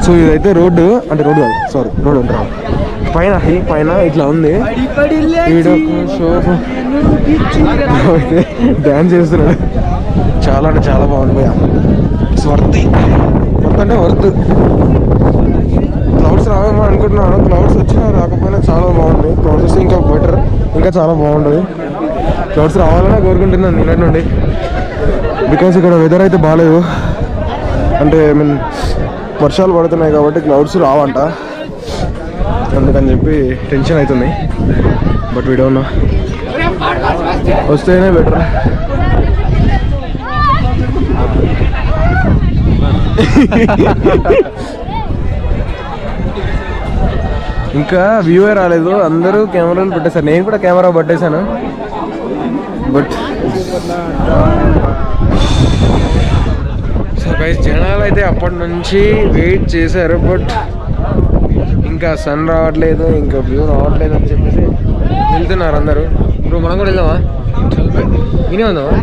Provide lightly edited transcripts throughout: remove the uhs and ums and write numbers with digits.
So ఇదైతే road అంటే road కాదు సారీ రోడ్డు అంటారు పైన హిల్ పైన ఇట్లా ఉంది. అయితే డ్యాన్స్ చేస్తున్నాడు. చాలా అంటే చాలా బాగుంది. వర్త్ అంటే వర్త్. క్లౌడ్స్ రావేమో అనుకుంటున్నాను. క్లౌడ్స్ వచ్చినా రాకపోయినా చాలా బాగుంది. క్లౌడ్స్ వస్తే ఇంకా బెటర్, ఇంకా చాలా బాగుంటుంది. క్లౌడ్స్ రావాలనే కోరుకుంటున్నాను నిన్నటి నుండి. బికాస్ ఇక్కడ వెదర్ అయితే బాగాలేదు, అంటే ఐ మీన్ వర్షాలు పడుతున్నాయి కాబట్టి క్లౌడ్స్ రావంట. అందుకని చెప్పి టెన్షన్ అవుతుంది. బట్ వీ డోంట్ నో, వస్తేనే బెటర్. ఇంకా వ్యూవే రాలేదు, అందరూ కెమెరాలు పెట్టేశారు. నేను కూడా కెమెరా పట్టేశాను. బట్ సో గైస్ జనాలు అయితే అప్పటి నుంచి వెయిట్ చేశారు. బట్ ఇంకా సన్ రావట్లేదు, ఇంకా వ్యూ రావట్లేదు అని చెప్పేసి వెళ్తున్నారు అందరూ. బ్రో మనం కూడా వెళ్దామా? నేనే ఉందామా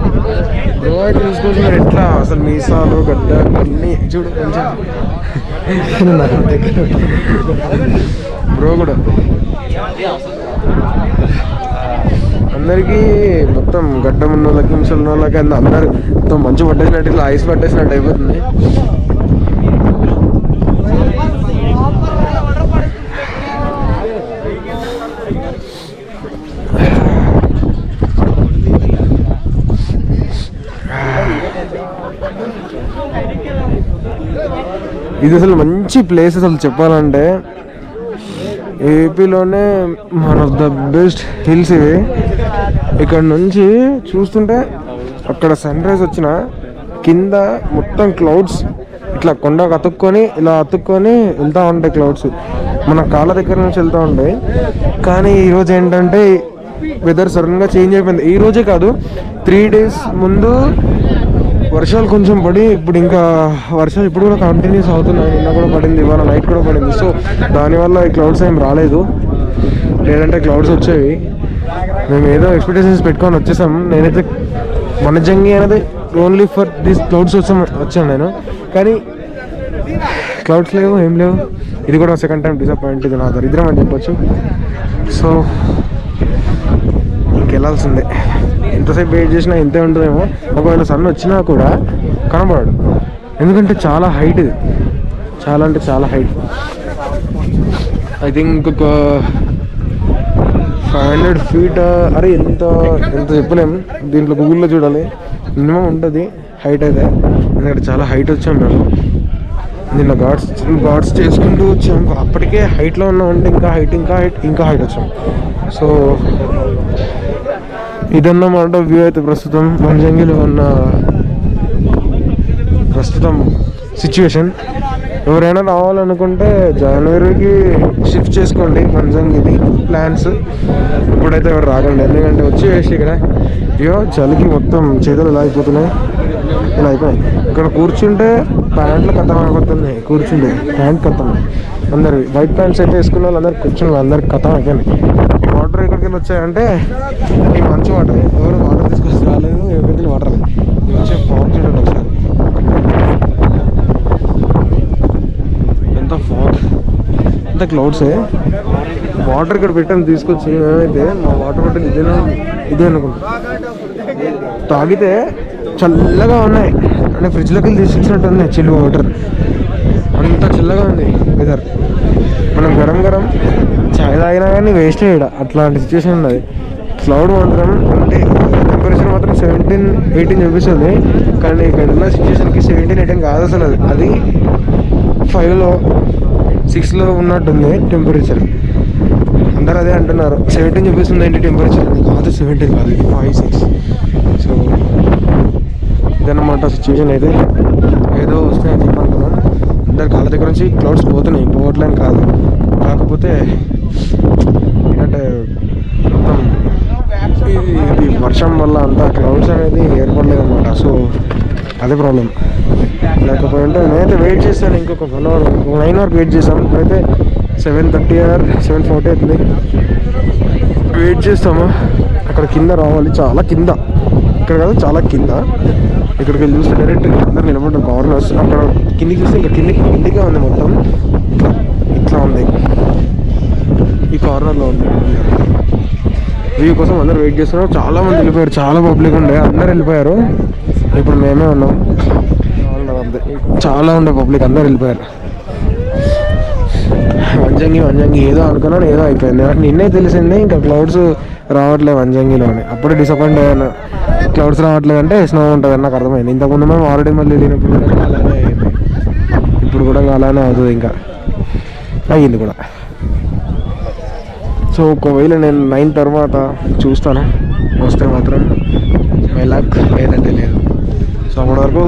బ్రో? అయితే చూసుకోవచ్చు మీరు ఎట్లా అసలు మీసాలు గడ్డ అన్నీ చూడు కొంచెం బ్రో కూడా అందరికీ మొత్తం గడ్డం ఉన్న వాళ్ళకి మిషన్ ఉన్న వాళ్ళకి అందరు మొత్తం మంచు పట్టేసినట్టు ఇట్లా ఐస్ పట్టేసినట్టు అయిపోతుంది. ఇది అసలు మంచి ప్లేస్. అసలు చెప్పాలంటే ఏపీలోనే one of the best hills ఇవి. ఇక్కడ నుంచి చూస్తుంటే అక్కడ సన్ రైజ్ వచ్చిన కింద మొత్తం క్లౌడ్స్ ఇట్లా కొండకు అతుక్కొని ఇలా అతుక్కొని వెళ్తూ ఉంటాయి. క్లౌడ్స్ మన కాళ్ళ దగ్గర నుంచి వెళ్తూ ఉంటాయి. కానీ ఈరోజు ఏంటంటే వెదర్ సడన్గా చేంజ్ అయిపోయింది. ఈ రోజే కాదు, 3 days ముందు వర్షాలు కొంచెం పడి ఇప్పుడు ఇంకా వర్షాలు ఇప్పుడు కూడా కంటిన్యూస్ అవుతున్నాయి. నిన్న కూడా పడింది, ఇవాళ నైట్ కూడా పడింది. సో దానివల్ల ఈ క్లౌడ్స్ ఏం రాలేదు, లేదంటే క్లౌడ్స్ వచ్చేవి. మేము ఏదో ఎక్స్పెక్టేషన్స్ పెట్టుకొని వచ్చేసాం. నేనైతే వనజంగి అనేది ఓన్లీ ఫర్ దీస్ క్లౌడ్స్ వచ్చాను నేను, కానీ క్లౌడ్స్ లేవు, ఏం లేవు. ఇది కూడా సెకండ్ టైం డిసప్పాయింట్. ఇది నా దరిద్రం అని చెప్పొచ్చు. సో ఇంకెళ్ళాల్సిందే. ఎంతసేపు వెయిట్ చేసినా ఇంతే ఉంటుందేమో. ఒకవేళ సన్ వచ్చినా కూడా కనబడాడు, ఎందుకంటే చాలా హైట్ ఇది, చాలా అంటే చాలా హైట్. ఐ థింక్ ఒక 500 feet. అరే ఎంత చెప్పలేము, దీంట్లో గూగుల్లో చూడాలి. మినిమం ఉంటుంది హైట్ అయితే, ఎందుకంటే చాలా హైట్ వచ్చాం మేము. దీంట్లో గాడ్స్ చేసుకుంటూ వచ్చాం. అప్పటికే హైట్లో ఉన్నామంటే ఇంకా హైట్ వచ్చాం. సో ఇదన్నమాట వ్యూ అయితే ప్రస్తుతం వనజంగిలో ఉన్న ప్రస్తుతం సిచ్యువేషన్. ఎవరైనా రావాలనుకుంటే జనవరికి షిఫ్ట్ చేసుకోండి వనజంగిది ప్లాన్స్. ఇప్పుడైతే ఎవరు రాకండి, ఎందుకంటే వచ్చి వేసి ఇక్కడ అయ్యో చలికి మొత్తం చేతులు ఇలా అయిపోతున్నాయి, ఇలా అయిపోయాయి. ఇక్కడ కూర్చుంటే ప్యాంట్లు కథం అయిపోతున్నాయి. కూర్చుంటే ప్యాంట్ కథం. అందరు వైట్ ప్యాంట్స్ అయితే వేసుకున్న వాళ్ళు అందరు కూర్చుని అందరికి కథం అయిపోయినాయి. వాటర్ ఎక్కడికి వెళ్ళి వచ్చాయంటే ఈ మంచి వాటర్, ఎవరు వాటర్ తీసుకొచ్చి రాలేదు, ఎక్కడికి వాటర్ లేదు. ఇది వచ్చే ఫాగ్ చూడండి ఒకసారి, ఎంత ఫాగ్, ఎంత క్లౌడ్సే. వాటర్ ఇక్కడ పెట్టాను తీసుకొచ్చి. మేమైతే మా వాటర్ బాటిల్ ఇదే అనుకుంటాం. తాగితే చల్లగా ఉన్నాయి, అంటే ఫ్రిడ్జ్లోకి వెళ్ళి తీసుకొచ్చినట్టు ఉన్నాయి చిల్లు వాటర్. అంత చల్లగా ఉంది వెదర్. మనం గరం చాయ్ తాగినా కానీ వేస్ట్ అయ్యాడు, అట్లాంటి సిచ్యువేషన్ ఉన్నది. క్లౌడ్ మాత్రం అంటే టెంపరేచర్ మాత్రం 17-18 చూపిస్తుంది, కానీ ఇక్కడ ఉన్న సిచ్యువేషన్కి 17-18 కాదు అసలు. అది 5లో 6లో ఉన్నట్టుంది టెంపరేచర్. అందరూ అదే అంటున్నారు, 17 చూపిస్తుంది ఏంటి టెంపరేచర్. కాదు 17 కాదు, ఇది 5-6. సో ఇదన్నమాట సిచ్యువేషన్. అయితే ఏదో వస్తాయని చెప్పనుకున్నాను. అందరి కాళ్ళ దగ్గర నుంచి క్లౌడ్స్ పోవట్లేని కాదు, కాకపోతే ఏంటంటే మొత్తం ఇది వర్షం వల్ల అంతా క్లౌడ్స్ అనేది ఏర్పడలేదు అనమాట. సో అదే ప్రాబ్లం. లేకపోతే నేనైతే వెయిట్ చేశాను, ఇంకొక 1 hour 9 వరకు వెయిట్ చేసాం. ఇప్పుడైతే 7:30 or 7:40 అవుతుంది. వెయిట్ చేస్తాము. అక్కడ కింద రావాలి, చాలా కింద, ఇక్కడ కాదు చాలా కింద. ఇక్కడికి వెళ్ళి చూస్తే డైరెక్ట్ అందరు నిలబడ్డ కార్నర్స్. అక్కడ కిందికి చూస్తే ఇంకా కిందికే ఉంది మొత్తం. ఇట్లా ఇట్లా ఉంది, ఈ కార్నర్లో ఉంది. వ్యూ కోసం అందరు వెయిట్ చేస్తున్నారు. చాలా మంది వెళ్ళిపోయారు, చాలా పబ్లిక్ ఉండే, అందరు వెళ్ళిపోయారు. ఇప్పుడు మేమే ఉన్నాం, చాలా ఉండే పబ్లిక్, అందరు వెళ్ళిపోయారు. వంజంగి ఏదో అనుకున్నాను, ఏదో అయిపోయింది. నాకు నిన్నే తెలిసిందే ఇంకా క్లౌడ్స్ రావట్లేదు వంజంగిలో అని. అప్పుడే డిసప్పాయింట్ అయ్యాను. క్లౌడ్స్ రావట్లేదు అంటే స్నో ఉంటుంది అని నాకు అర్థమైంది. ఇంతకుముందు మేము ఆల్రెడీ మళ్ళీ వెళ్ళినప్పుడు కూడా అలానే అయింది, ఇప్పుడు కూడా అలానే అవుతుంది, ఇంకా అయ్యింది కూడా. సో ఒకవేళ నేను 9 తర్వాత చూస్తాను, వస్తే మాత్రం మై లక్, లేదంటే లేదు. సో అప్పటి వరకు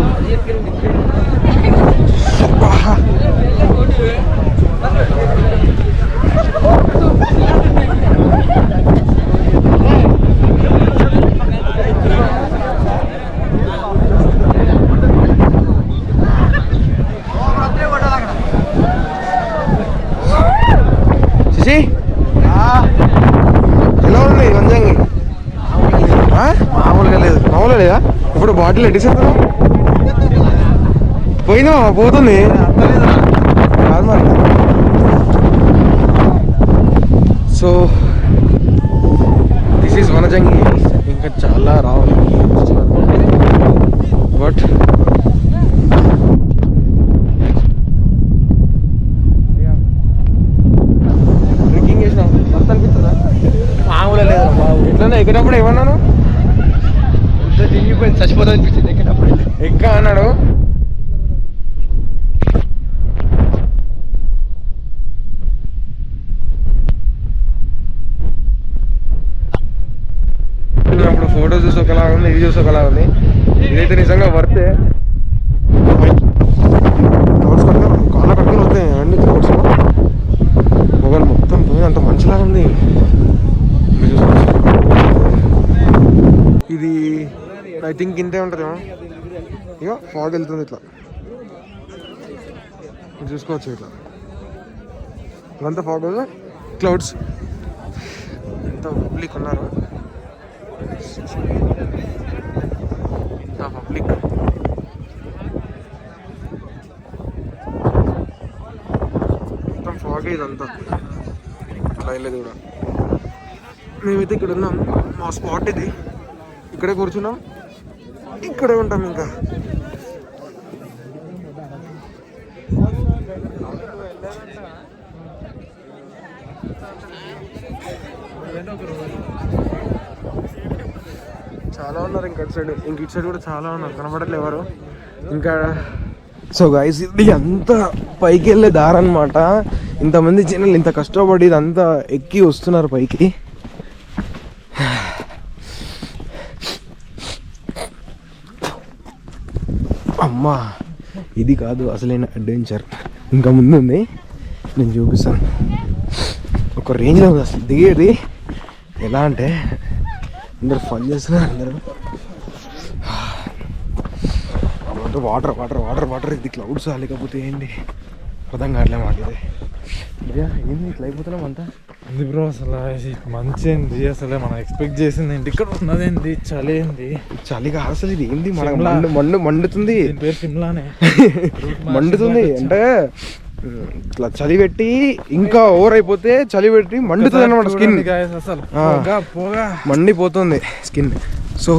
ఎలా ఉంది వంజంగి? మామూలుగా లేదు. మామూలుగా లేదా? ఇప్పుడు బాటిల్ ఎట్టిసేద్దాం, పోయిందా? పోతుంది కాదు మరి. So this is Vanajangi. ఇంకా చాలా రావాలి, బట్ ట్రెక్కింగ్ చేసినాం అంత అనిపిస్తుందా? మామూలుగా లేదు బాబు. ఎట్లన్నా ఎక్కేటప్పుడు ఏమన్నాను, తిరిగిపోయింది, చచ్చిపోతా అనిపించింది ఎక్కేటప్పుడు. ఎక్కా అన్నాడు. అప్పుడు ఫోటో చూసి ఒకలా ఉంది, ఇది చూసి ఒకలా ఉంది. ఇదైతే నిజంగా వర్తే. క్లౌడ్స్ కట్టుకొని కాళ్ళ కట్టుకొని వస్తాయి అండి క్లౌడ్స్. మొబైల్ మొత్తం పోయి అంత మంచిలాగా ఉంది. ఇది ఐ థింక్ ఇంతే ఉంటుందేమో. ఇక ఫాగ్ వెళ్తుంది ఇట్లా చూసుకోవచ్చు. ఇట్లా ఇదంతా ఫాగ్, క్లౌడ్స్. ఎంత పబ్లిక్ ఉన్నారు, ఇంత పబ్లిక్. మొత్తం ఫాగ్ ఇదంతా, అట్లా వెళ్ళేది కూడా. మేమైతే ఇక్కడ ఉన్నాం, మా స్పాట్ ఇది. ఇక్కడే కూర్చున్నాం, ఇక్కడే ఉంటాం ఇంకా. చాలా ఉన్నారు ఇంకా సైడ్, ఇటు సైడ్ కూడా చాలా ఉన్నారు, కనబడట్లే ఎవరు ఇంకా. సో గైస్, ఇది అంతా పైకి వెళ్ళే దారి అనమాట. ఇంతమంది జనాలు ఇంత కష్టపడి ఇదంతా ఎక్కి వస్తున్నారు పైకి. అమ్మా, ఇది కాదు అసలైన అడ్వెంచర్, ఇంకా ముందు ఉంది, నేను చూపిస్తాను. ఒక రేంజ్లో ఉంది అసలు దిగేది. ఎలా అంటే అందరు ఫన్ చేస్తున్నారు, అందరూ వాటర్ వాటర్ వాటర్ వాటర్. ఇది క్లౌడ్స్ లేకపోతే ఏంటి అర్థం కావట్లే మాట. ఇది ఏంది ఇట్లా అయిపోతున్నాం అంతా. ఉంది బ్రో, అసలు మంచి ఏంది, అసలు మనం ఎక్స్పెక్ట్ చేసింది ఏంటి, ఇక్కడ ఉన్నదేంది, చలి ఏంది, చలిగా అసలు ఇది ఏంది, మండుతుంది. పేరు సిమ్లానే మండుతుంది అంటే ఇట్లా చలి పెట్టి ఇంకా ఓవర్ అయిపోతే చలి పెట్టి మండుతుంది అనమాట స్కిన్. అసలు మండిపోతుంది స్కిన్. సో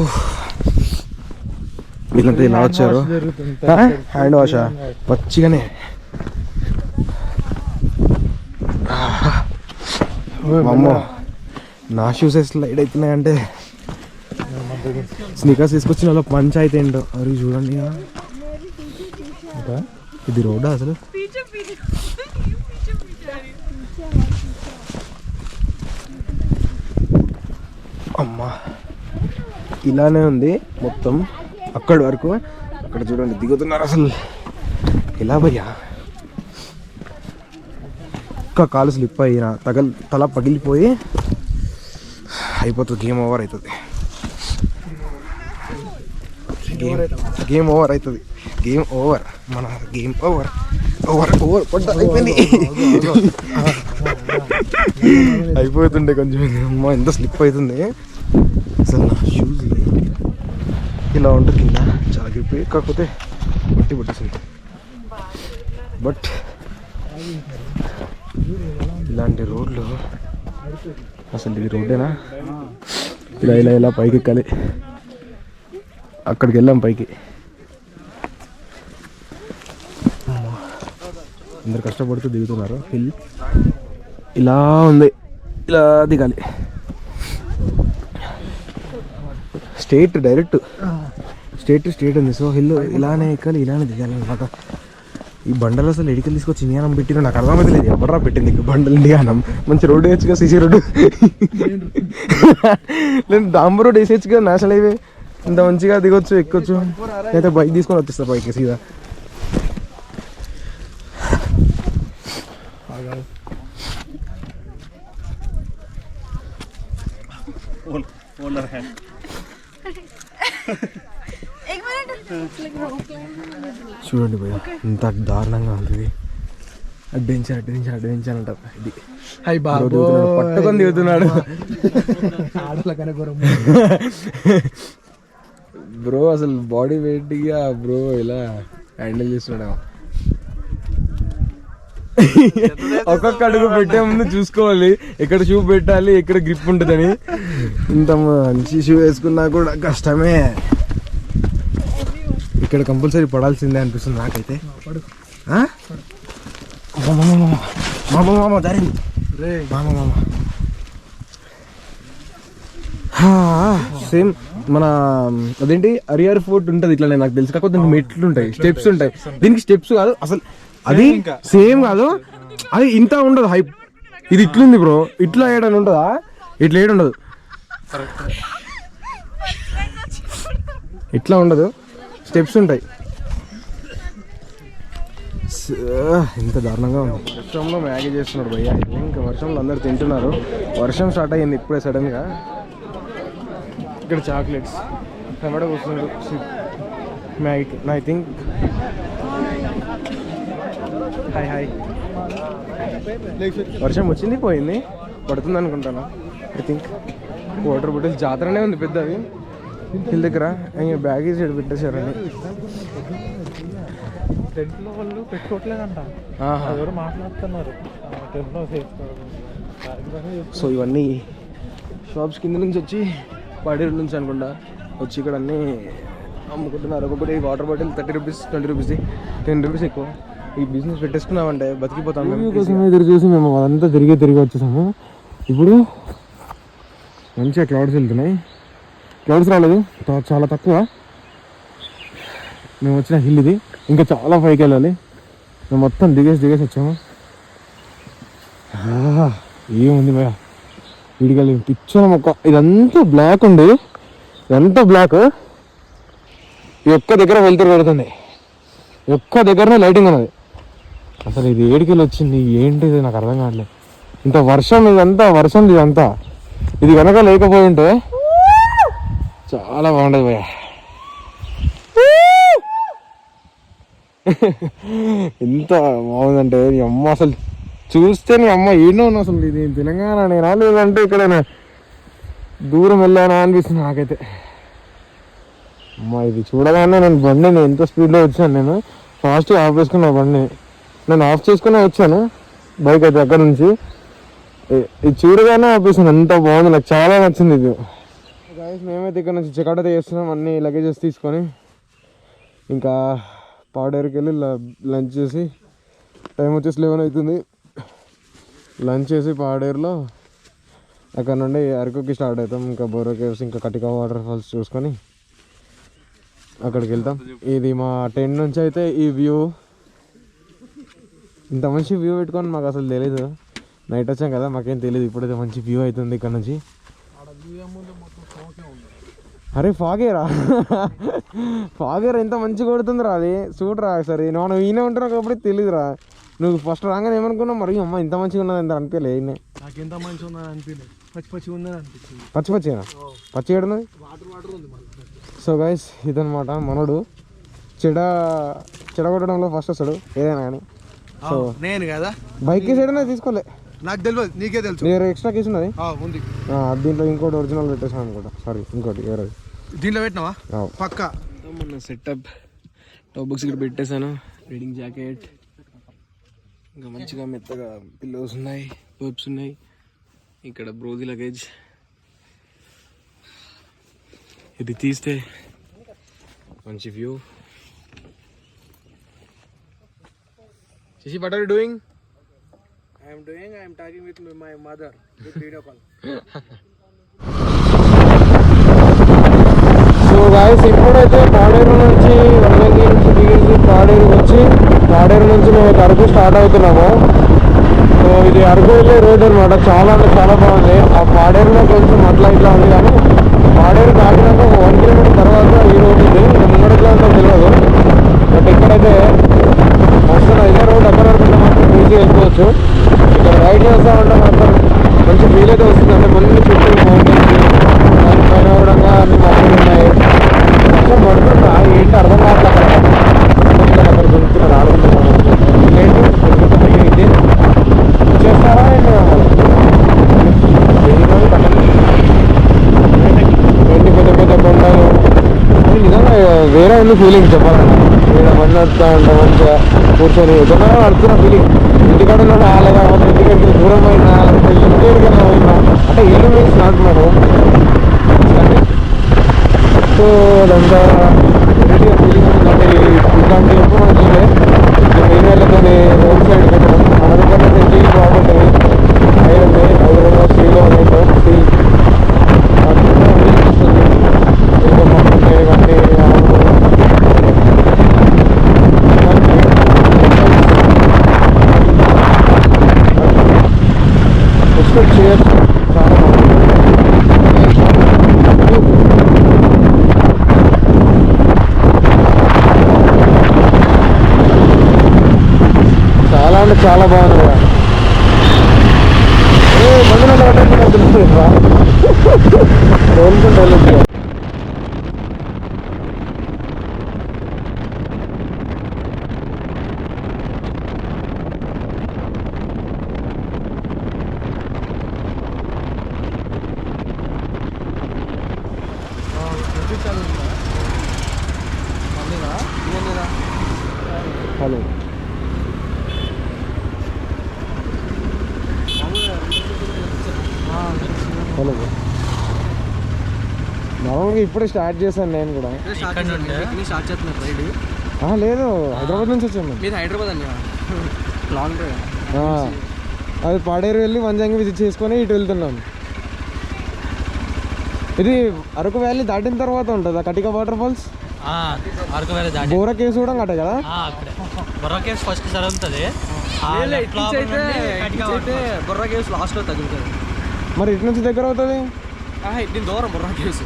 వీళ్ళంతా ఇలా వచ్చారు, హ్యాండ్ వాషా పచ్చిగానే. అమ్మో, నా షూస్ స్లైడ్ అవుతున్నాయంటే స్నీకర్స్ తీసుకొచ్చిన వాళ్ళ పంచాయతీ ఏంటో. అరే చూడండి, ఇది రోడ్డా అసలు? అమ్మా, ఇలానే ఉంది మొత్తం అక్కడి వరకు. అక్కడ చూడండి దిగుతున్నారు అసలు. ఎలా భయ్యా, ఒక్క కాలు స్లిప్ అయినా తల పగిలిపోయి అయిపోతుంది, గేమ్ ఓవర్ అవుతుంది. గేమ్ ఓవర్ అవుతుంది, గేమ్ ఓవర్, మన గేమ్ ఓవర్ ఓవర్ ఓవర్ పడ్డ అయిపోయింది. అయిపోతుండే కొంచెం. అమ్మ, ఎంత స్లిప్ అవుతుంది అసలు. నా షూస్ ఇలా ఉంటుంది కింద, చాలా గ్రిప్ కాకపోతే బట్టి పట్టేసింది. బట్ ఇలాంటి రోడ్లు అసలు ఇది రోడ్డేనా? ఇలా ఇలా ఇలా పైకి ఎక్కాలి. అక్కడికి వెళ్ళాం పైకి. అందరు కష్టపడుతూ దిగుతున్నారు. హిల్ ఇలా ఉంది, ఇలా దిగాలి. స్ట్రేట్ డైరెక్ట్ స్ట్రేట్ ఉంది. సో హిల్ ఇలానే ఎక్కాలి, ఇలానే దిగాలి అనమాట. ఈ బండలు అసలు ఎడికలు తీసుకొచ్చి ఇండియానం పెట్టిన నాకు అర్థమైతే లేదు. ఎవరా పెట్టింది బండలు ఇండియానం? మంచి రోడ్డు వేయచ్చుగా, సీసీ రోడ్డు. లేదు డాంబర్ రోడ్ వేసేయచ్చుగా, నేషనల్ హైవే. ఇంత మంచిగా దిగొచ్చు, ఎక్కొచ్చు. అయితే బైక్ తీసుకొని వచ్చేస్తా పైకి సీదా. చూడండి భయ్య ఇంత దారుణంగా ఉంటుంది. అడ్వెంచర్ అంటారు ఇది. పట్టుకొని దిగుతున్నాడు బ్రో. అసలు బాడీ వెయిట్ బ్రో ఇలా హ్యాండిల్ చేస్తున్నాడు. ఒక్కొక్క అడుగు పెట్టే ముందు చూసుకోవాలి ఎక్కడ షూ పెట్టాలి, ఎక్కడ గ్రిప్ ఉంటుందని. ఇంత మంచి షూ వేసుకున్నా కూడా కష్టమే. ఇక్కడ కంపల్సరీ పడాల్సిందే అనిపిస్తుంది నాకైతే. సేమ్ మన అదేంటి అరియార్ ఫోర్ట్ ఉంటుంది ఇట్లానే నాకు తెలుసు. కాకపోతే దీనికి మెట్లు ఉంటాయి, స్టెప్స్ ఉంటాయి. దీనికి స్టెప్స్ కాదు అసలు, అది సేమ్ కాదు. అది ఇంత ఉండదు హైప్. ఇది ఇట్లుంది బ్రో. ఇట్లా వేయడానికి ఉంటుందా? ఇట్లా వేయడం ఉండదు, ఇట్లా ఉండదు, స్టెప్స్ ఉంటాయి. ఇంత దారుణంగా ఉంది. వర్షంలో మ్యాగీ చేస్తున్నాడు భయ్య. ఇంకా వర్షంలో అందరు తింటున్నారు. వర్షం స్టార్ట్ అయ్యింది ఇప్పుడే సడన్గా. ఇక్కడ చాక్లెట్స్ కనబడ కూర్చున్నాడు మ్యాగీకి. ఐ థింక్ హాయ్ వర్షం వచ్చింది పోయింది, పడుతుంది అనుకుంటాను. ఐ థింక్ వాటర్ బాటిల్స్ జాతరనే ఉంది పెద్దది హిల్ దగ్గర. ఇంకా బ్యాగేజ్ పెట్టేశారండి. టెంట్లో వాళ్ళు పెట్టుకోవట్లేదంట, ఎవరు మాట్లాడుతున్నారు టెంట్లో. సో ఇవన్నీ షాప్స్ కింద నుంచి వచ్చి పాడేరు నుంచి అనుకుంటా వచ్చి ఇక్కడ అన్నీ అమ్ముకుంటున్నారు. ఒక్కొక్కటి వాటర్ బాటిల్ 30 రూపీస్, 20 రూపీస్ది, 10 రూపీస్ ఎక్కువ. ఈ బిజినెస్ పెట్టేసుకున్నామంటే బతికిపోతాం. కోసం ఎదురు చూసి మేము అదంతా తిరిగి వచ్చేసాము. ఇప్పుడు మంచిగా క్లౌడ్స్ వెళ్తున్నాయి. క్లౌడ్స్ రాలేదు, చాలా తక్కువ. మేము వచ్చిన హిల్ ఇది. ఇంకా చాలా పైకి వెళ్ళాలి. మేము మొత్తం దిగేసి వచ్చాము. ఏముంది భయ వీడికెళ్ళి పిచ్చర్ మొక్క. ఇదంతా బ్లాక్ ఉంది, ఇదంతా బ్లాక్. ఈ ఒక్క దగ్గర వెళ్తురు పెడుతుంది, ఒక్క దగ్గరనే లైటింగ్ ఉన్నది. అసలు ఇది ఏడికెళ్ళి వచ్చింది ఏంటిది నాకు అర్థం కావట్లేదు. ఇంత వర్షం ఇదంతా ఇది కనుక లేకపోయి ఉంటే చాలా బాగుండదు భయ. ఎంత బాగుందంటే నీ అమ్మ అసలు చూస్తే నీ అమ్మ ఏనో అసలు ఇది తెలంగాణ నేనా లేదంటే ఇక్కడైనా దూరం వెళ్ళానా అనిపిస్తుంది నాకైతే. అమ్మ ఇది చూడగానే నేను బండిని ఎంత స్పీడ్లో వచ్చాను. నేను ఫాస్ట్గా ఆఫ్ చేసుకున్నా బండిని. నేను ఆఫ్ చేసుకునే వచ్చాను బైక్ అయితే అక్కడ నుంచి. ఇది చూడగానే ఆపేసాను. ఎంత బాగుంది, నాకు చాలా నచ్చింది ఇది. గాయస్ మేమైతే ఇక్కడ నుంచి చెక్అవుట్ అయితే చేస్తున్నాం అన్ని లగేజెస్ తీసుకొని. ఇంకా పాడేరుకి వెళ్ళి లంచ్ చేసి, టైం వచ్చేసి 11 అవుతుంది. లంచ్ చేసి పాడేరులో అక్కడ నుండి అరకుకి స్టార్ట్ అవుతాం. ఇంకా బోరో కేవ్స్, ఇంకా కటికా వాటర్ ఫాల్స్ చూసుకొని అక్కడికి వెళ్తాం. ఇది మా టెంట్ నుంచి అయితే ఈ వ్యూ, ఇంత మంచి వ్యూ పెట్టుకొని మాకు అసలు తెలీదు. నైట్ వచ్చాం కదా, మాకేం తెలియదు. ఇప్పుడైతే మంచి వ్యూ అవుతుంది ఇక్కడ నుంచి. అరే ఫాగేరా ఎంత మంచిగా కొడుతుందిరా అది. చూడరా సరే, నువ్వు ఈయన ఉంటున్నావు కాబట్టి తెలియదురా. నువ్వు ఫస్ట్ రాగానే ఏమనుకున్నావు, మరి అమ్మ ఇంత మంచిగా ఉన్నది ఎంత అనిపించలే. నాకు ఎంత మంచిగా ఉన్నది అనిపించలేదు, పచ్చి ఉందని అనిపించింది. పచ్చి ఏడున్నది. సో గైస్ ఇదనమాట మనోడు. చెడగొట్టడంలో ఫస్ట్ వస్తాడు ఏదైనా కానీ. సో నేను కదా బైక్ కేసు ఏదైనా తీసుకోలే, నాకు తెలియదు, నీకే తెలుసు. నేను ఎక్స్ట్రా కేసు ఉన్నది ఉంది దీంట్లో. ఇంకోటి ఒరిజినల్ పెట్టేసాను అనుకుంటా. సారీ ఇంకోటి ఎవరది దీంట్లో పెట్టినావా? పక్క మన సెటప్ టాప్ బాక్స్ ఇక్కడ పెట్టేశాను. రీడింగ్ జాకెట్, ఇంకా మంచిగా మెత్తగా పిల్లోస్ ఉన్నాయి, పర్ప్స్ ఉన్నాయి. ఇక్కడ బ్రోది లగేజ్. ఇది తీస్తే మంచి view. Sashi, what are you doing? I am talking with my mother with video call. So guys, ఇప్పుడైతే పాడేరు నుంచి వనగంగి నుంచి దిగేసి పాడేరుకి వచ్చి పాడేరు నుంచి మేము అరకు స్టార్ట్ అవుతున్నాము. సో ఇది అరకు వెళ్ళే రోడ్ అనమాట. చాలా అంటే చాలా బాగుంది. ఆ పాడేరులో కొంచెం అట్లా ఇట్లా ఉంది, కానీ పాడేరు దాటినాక 1 కిలోమీటర్ తర్వాత ఈ రోడ్ ఉంది. ముంగడ ఎట్లా ఉందో తెలియదు, బట్ ఇక్కడైతే వస్తున్నా. ఇదే రోడ్ ఎక్కడ వరకు మాత్రం ఈజీ వెళ్ళిపోవచ్చు. ఇక్కడ రైడ్ చేస్తూ ఉంటే మాత్రం మంచి ఫీల్ అయితే వస్తుంది. అంటే మళ్ళీ చుట్టూ మౌంటైన్స్, పైన కూడా అన్ని మౌంటైన్ ఉన్నాయి. వర్షం పడుతుందా ఏంటి అర్థం కావట్లేదు. అక్కడ దొరుకుతున్నారు ఆడుకుంటున్నారు. ఏంటి చేస్తారా ఏంటి పెద్ద పెద్ద కొండలు. నిజంగా వేరే ఉంది ఫీలింగ్ చెప్పాలంటే. వేరే మంది వస్తూ ఉంటా మంచిగా కూర్చొని ఎదురుగా పడుతున్న ఫీలింగ్. ఇంటికాడ ఉన్నాడు ఆలగా, ఇంటికి దూరం అయినా ఇంటికైనా పోయినా అంటే ఇల్లు మీన్స్ నాటున్నాను. సో అదంతా వెరైటీ ఫీలింగ్ ఉందంటే ఇట్లాంటి ఎప్పుడు మనకి వేరే వాళ్ళతో రోడ్ సైడ్ పెట్టడం మనకన్నా తెచ్చి బాగుంటుంది. ఐరన్ ఐరన్ స్టీల్ ఏంటో స్టీల్ ఇవన్నీ ఎక్స్పెక్ట్ చేయొచ్చు. చాలా చాలా అంటే చాలా బాగుంది కదా. మందులో తెలుస్తుందా రోజుకుంటే వెళ్ళొచ్చు. Hello, hello. మామూలుగా ఇప్పుడే స్టార్ట్ చేశాను నేను కూడా. లేదు, హైదరాబాద్ నుంచి వచ్చాను. హైదరాబాద్ అండి, లాంగ్ డ్రైవ్. అది పాడేరు వెళ్ళి వంజంగి విజిట్ చేసుకొని ఇటు వెళ్తున్నాం. ఇది అరకు వ్యాలీ దాటిన తర్వాత ఉంటుందా కటిక వాటర్ ఫాల్స్? అరకు వ్యాలీ దాటి బోరా కేవ్స్ కూడా కట్టే కదా. బొర్రా కేవ్స్ ఫస్ట్ జరుగుతుంది, బొర్రా కేవ్స్ లాస్ట్ లో తగులుతుంది. మరి ఇటు నుంచి దగ్గర అవుతుంది, దీని దూరం బొర్రా కేవ్స్.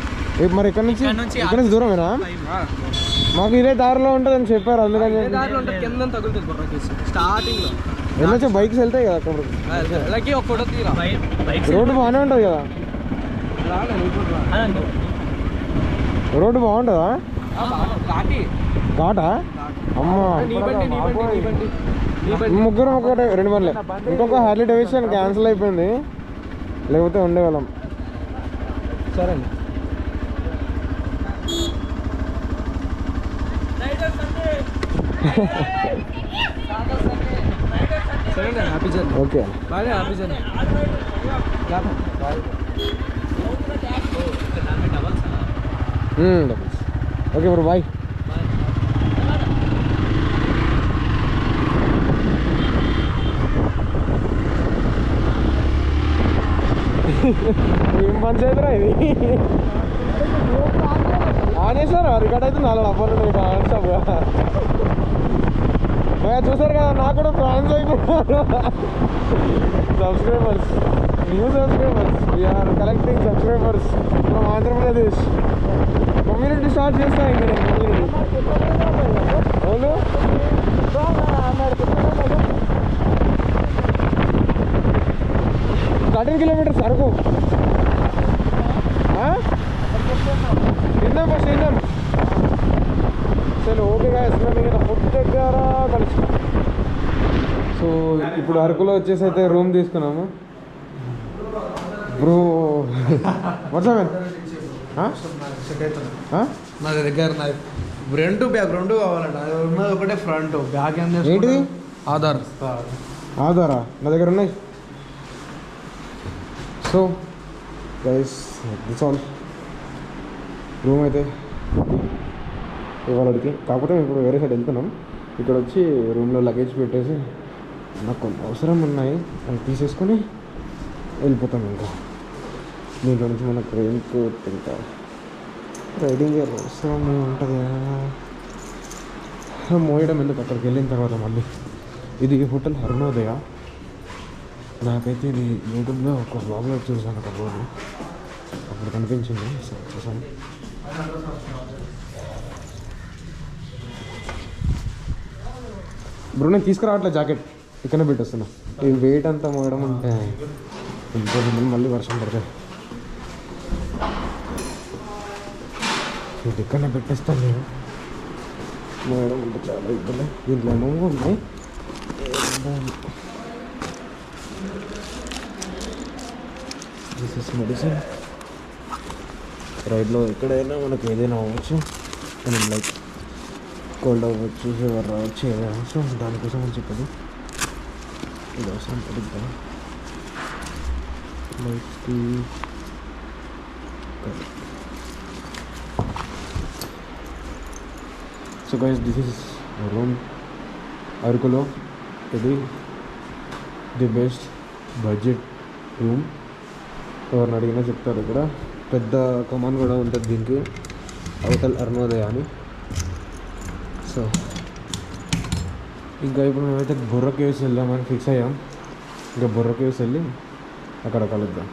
మరి ఇక్కడ నుంచి దూరమేనా? మాకు ఇదే దారిలో ఉంటుంది అని చెప్పారు, అందుకని కింద తగులుతుంది బొర్రా కేవ్స్ స్టార్టింగ్ లో. వెళ్ళొచ్చు, బైక్స్ వెళ్తాయి కదా అక్కడ. అలాగే ఒక ఫోటో తీరా. రోడ్డు బాగానే ఉంటుంది కదా. రోడ్డు బాగుంటుందా? ఘాటా? అమ్మా, ముగ్గురు ఒకటే 2 బండ్లే. ఇంకొక హార్లీ డేవిడ్సన్ క్యాన్సిల్ అయిపోయింది, లేకపోతే ఉండేవాళ్ళం. సరే అండి. Happy journey. ఓకే, బాగా happy journey. Okay bro, bye. ఏం పని చేద్దరా ఇది? ఆనేసారు రికార్డ్ అయితే 4 అవ్వాలి నాన్ స్టాప్గా. చూసారు కదా, నాకు కూడా ఫ్యాన్స్ అయిపోయారు. Subscribers, new subscribers, we are collecting subscribers from Andhra Pradesh. Community start చేస్తా ఇంకా నేను. అవును, 13 కిలోమీటర్స్ అరకు. తిందాం ఫస్ట్, తిందాం. సరే ఓకేగా, ఇంకా ఫుడ్ దగ్గర కలిసి. సో ఇప్పుడు అరకులో వచ్చేసి అయితే రూమ్ తీసుకున్నాము. బ్రో వాట్సాప్ నా దగ్గర ఫ్రంట్ బ్యాక్ రెండు కావాలంట. అది ఉన్నది ఒకటే ఫ్రంట్, బ్యాక్ ఏం ఏంటిది? చేసుకుంటాం? ఆధార్. ఆధారా నా దగ్గర ఉన్నాయి. So guys that's all. Room అయితే ఇవాళకి, కాకపోతే మేము ఇప్పుడు వేరే సైడ్ వెళ్తున్నాం. ఇక్కడ వచ్చి రూమ్లో లగేజ్ పెట్టేసి నాకు కొన్ని అవసరం ఉన్నాయి అవి తీసేసుకొని వెళ్ళిపోతాం. ఇంకా దీంట్లో నుంచి మనకు రెయిన్ కోట్ ఇంకా రైడింగ్ గేర్ అవసరం ఉంటుంది కదా, మోయడం ఎందుకు అక్కడికి వెళ్ళిన తర్వాత మళ్ళీ. ఇది హోటల్ అరుణోదయ. నాకైతే ఇది యూట్యూబ్లో ఒక బ్లాగ్లో చూసాను ఒక బోర్డు, అప్పుడు కనిపించింది. చూసాను. బ్రో నేను తీసుకురావట్లే జాకెట్, ఇక్కడనే పెట్టేస్తున్నా. ఈ వెయిట్ అంతా మోయడం అంటే ఇంకొంచెం మళ్ళీ వర్షం పడతాయి. ఇది ఇక్కడనే పెట్టేస్తాను నేను. మోయడం అంటే చాలా ఇబ్బంది. దీంట్లో ఏమో ఉన్నాయి. This is medicine. రైడ్లో ఎక్కడైనా మనకు ఏదైనా అవ్వచ్చు, మనం లైక్ కోల్డ్ అవ్వచ్చు, ఫీవర్ రావచ్చు, ఏదైనా అవసరం దానికోసం అని చెప్పదు. ఇది అవసరం పడుద్దా like so guys this is room అరకులో. ఇది ది బెస్ట్ బడ్జెట్ రూమ్. ఎవరిని అడిగినా చెప్తారు. ఇక్కడ పెద్ద కమాన్ కూడా ఉంటుంది దీనికి, హోటల్ అరుణోదయ అని. సో ఇంకా ఇప్పుడు మేమైతే బొర్రా కేవ్స్ వెళ్దామని ఫిక్స్ అయ్యాం. ఇంకా బొర్రా కేవ్స్ వెళ్ళి అక్కడ కలుద్దాం.